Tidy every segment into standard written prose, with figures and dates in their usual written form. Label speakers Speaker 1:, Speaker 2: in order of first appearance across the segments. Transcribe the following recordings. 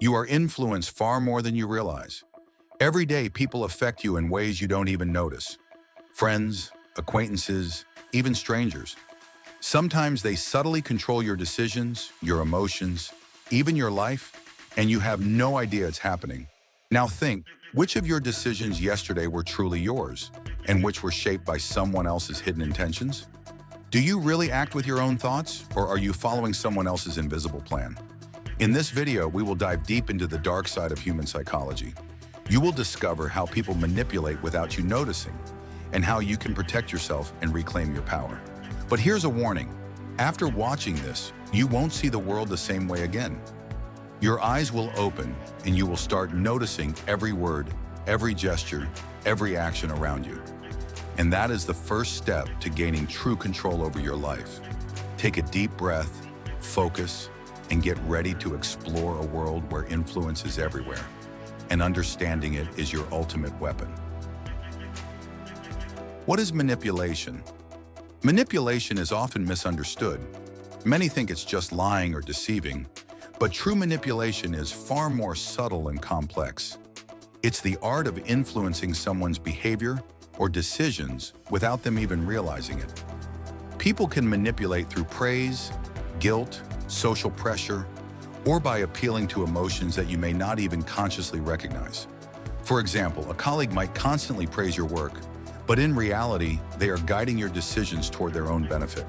Speaker 1: You are influenced far more than you realize. Every day, people affect you in ways you don't even notice. Friends, acquaintances, even strangers. Sometimes they subtly control your decisions, your emotions, even your life, and you have no idea it's happening. Now think, which of your decisions yesterday were truly yours, and which were shaped by someone else's hidden intentions? Do you really act with your own thoughts, or are you following someone else's invisible plan? In this video, we will dive deep into the dark side of human psychology. You will discover how people manipulate without you noticing, and how you can protect yourself and reclaim your power. But here's a warning. After watching this, you won't see the world the same way again. Your eyes will open, and you will start noticing every word, every gesture, every action around you. And that is the first step to gaining true control over your life. Take a deep breath, focus, and get ready to explore a world where influence is everywhere, and understanding it is your ultimate weapon. What is manipulation? Manipulation is often misunderstood. Many think it's just lying or deceiving, but true manipulation is far more subtle and complex. It's the art of influencing someone's behavior or decisions without them even realizing it. People can manipulate through praise, guilt, social pressure, or by appealing to emotions that you may not even consciously recognize. For example, a colleague might constantly praise your work, but in reality, they are guiding your decisions toward their own benefit.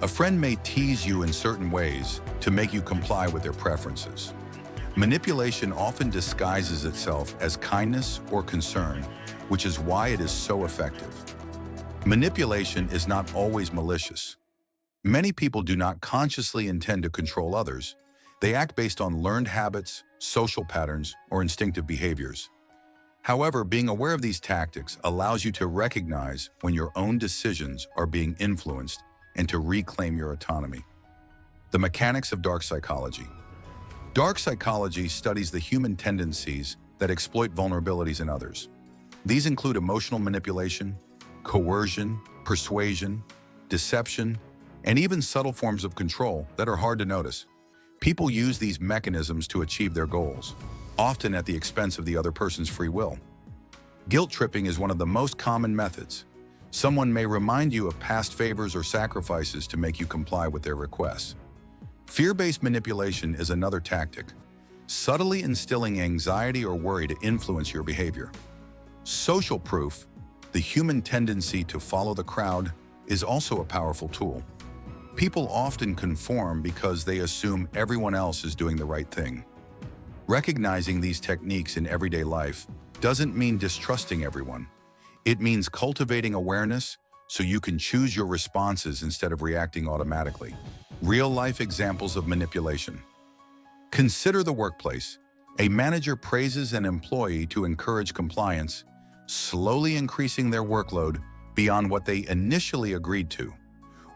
Speaker 1: A friend may tease you in certain ways to make you comply with their preferences. Manipulation often disguises itself as kindness or concern, which is why it is so effective. Manipulation is not always malicious. Many people do not consciously intend to control others. They act based on learned habits, social patterns, or instinctive behaviors. However, being aware of these tactics allows you to recognize when your own decisions are being influenced and to reclaim your autonomy. The mechanics of dark psychology. Dark psychology studies the human tendencies that exploit vulnerabilities in others. These include emotional manipulation, coercion, persuasion, deception, and even subtle forms of control that are hard to notice. People use these mechanisms to achieve their goals, often at the expense of the other person's free will. Guilt tripping is one of the most common methods. Someone may remind you of past favors or sacrifices to make you comply with their requests. Fear-based manipulation is another tactic, subtly instilling anxiety or worry to influence your behavior. Social proof, the human tendency to follow the crowd, is also a powerful tool. People often conform because they assume everyone else is doing the right thing. Recognizing these techniques in everyday life doesn't mean distrusting everyone. It means cultivating awareness so you can choose your responses instead of reacting automatically. Real-life examples of manipulation. Consider the workplace. A manager praises an employee to encourage compliance, slowly increasing their workload beyond what they initially agreed to.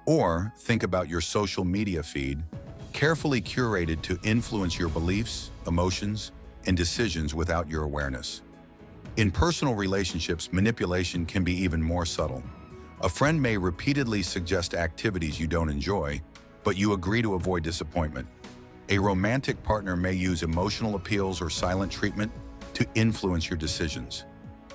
Speaker 1: Or think about your social media feed, carefully curated to influence your beliefs, emotions, and decisions without your awareness. In personal relationships, manipulation can be even more subtle. A friend may repeatedly suggest activities you don't enjoy, but you agree to avoid disappointment. A romantic partner may use emotional appeals or silent treatment to influence your decisions.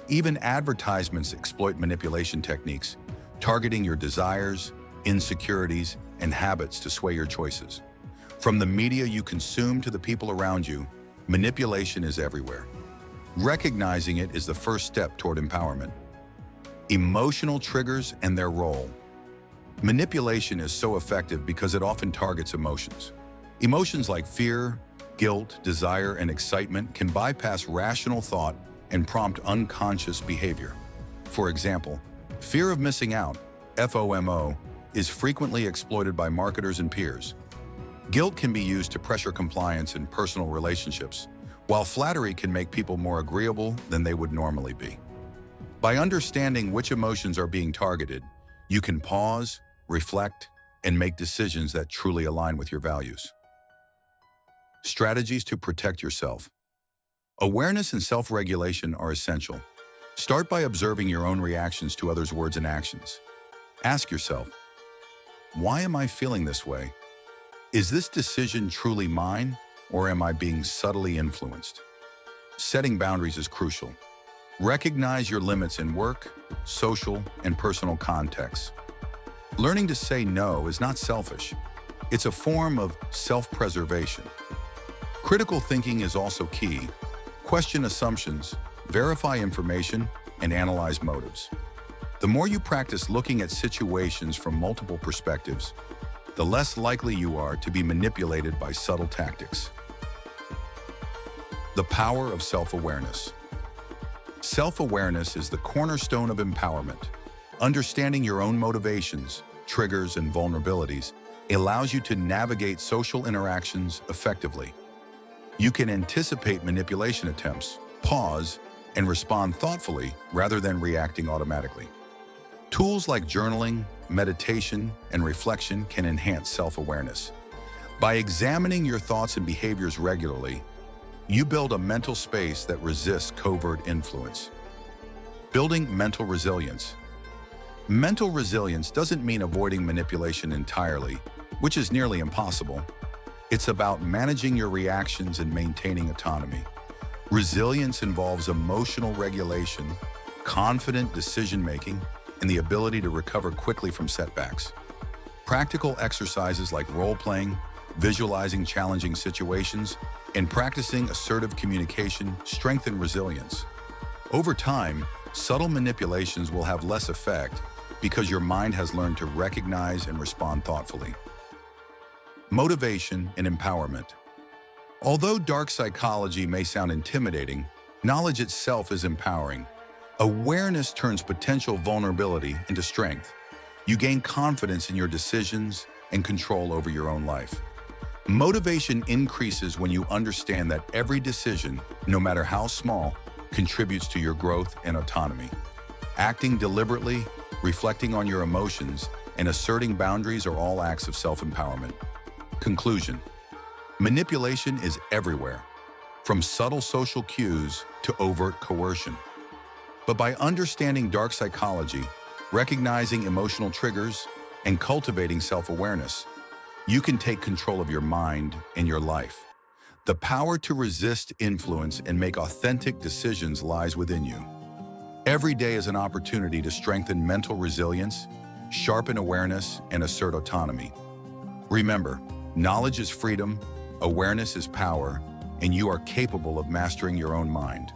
Speaker 1: Even advertisements exploit manipulation techniques, targeting your desires, insecurities, and habits to sway your choices. From the media you consume to the people around you, manipulation is everywhere. Recognizing it is the first step toward empowerment. Emotional triggers and their role. Manipulation is so effective because it often targets emotions. Emotions like fear, guilt, desire, and excitement can bypass rational thought and prompt unconscious behavior. For example, fear of missing out, FOMO, is frequently exploited by marketers and peers. Guilt can be used to pressure compliance in personal relationships, while flattery can make people more agreeable than they would normally be. By understanding which emotions are being targeted, you can pause, reflect, and make decisions that truly align with your values. Strategies to protect yourself. Awareness and self-regulation are essential. Start by observing your own reactions to others' words and actions. Ask yourself, why am I feeling this way? Is this decision truly mine, or am I being subtly influenced? Setting boundaries is crucial. Recognize your limits in work, social, and personal contexts. Learning to say no is not selfish. It's a form of self-preservation. Critical thinking is also key. Question assumptions, verify information, and analyze motives. The more you practice looking at situations from multiple perspectives, the less likely you are to be manipulated by subtle tactics. The power of self-awareness. Self-awareness is the cornerstone of empowerment. Understanding your own motivations, triggers, and vulnerabilities allows you to navigate social interactions effectively. You can anticipate manipulation attempts, pause, and respond thoughtfully rather than reacting automatically. Tools like journaling, meditation, and reflection can enhance self-awareness. By examining your thoughts and behaviors regularly, you build a mental space that resists covert influence. Building mental resilience. Mental resilience doesn't mean avoiding manipulation entirely, which is nearly impossible. It's about managing your reactions and maintaining autonomy. Resilience involves emotional regulation, confident decision-making, and the ability to recover quickly from setbacks. Practical exercises like role-playing, visualizing challenging situations, and practicing assertive communication strengthen resilience. Over time, subtle manipulations will have less effect because your mind has learned to recognize and respond thoughtfully. Motivation and empowerment. Although dark psychology may sound intimidating, knowledge itself is empowering. Awareness turns potential vulnerability into strength. You gain confidence in your decisions and control over your own life. Motivation increases when you understand that every decision, no matter how small, contributes to your growth and autonomy. Acting deliberately, reflecting on your emotions, and asserting boundaries are all acts of self-empowerment. Conclusion. Manipulation is everywhere, from subtle social cues to overt coercion. But by understanding dark psychology, recognizing emotional triggers, and cultivating self-awareness, you can take control of your mind and your life. The power to resist influence and make authentic decisions lies within you. Every day is an opportunity to strengthen mental resilience, sharpen awareness, and assert autonomy. Remember, knowledge is freedom, awareness is power, and you are capable of mastering your own mind.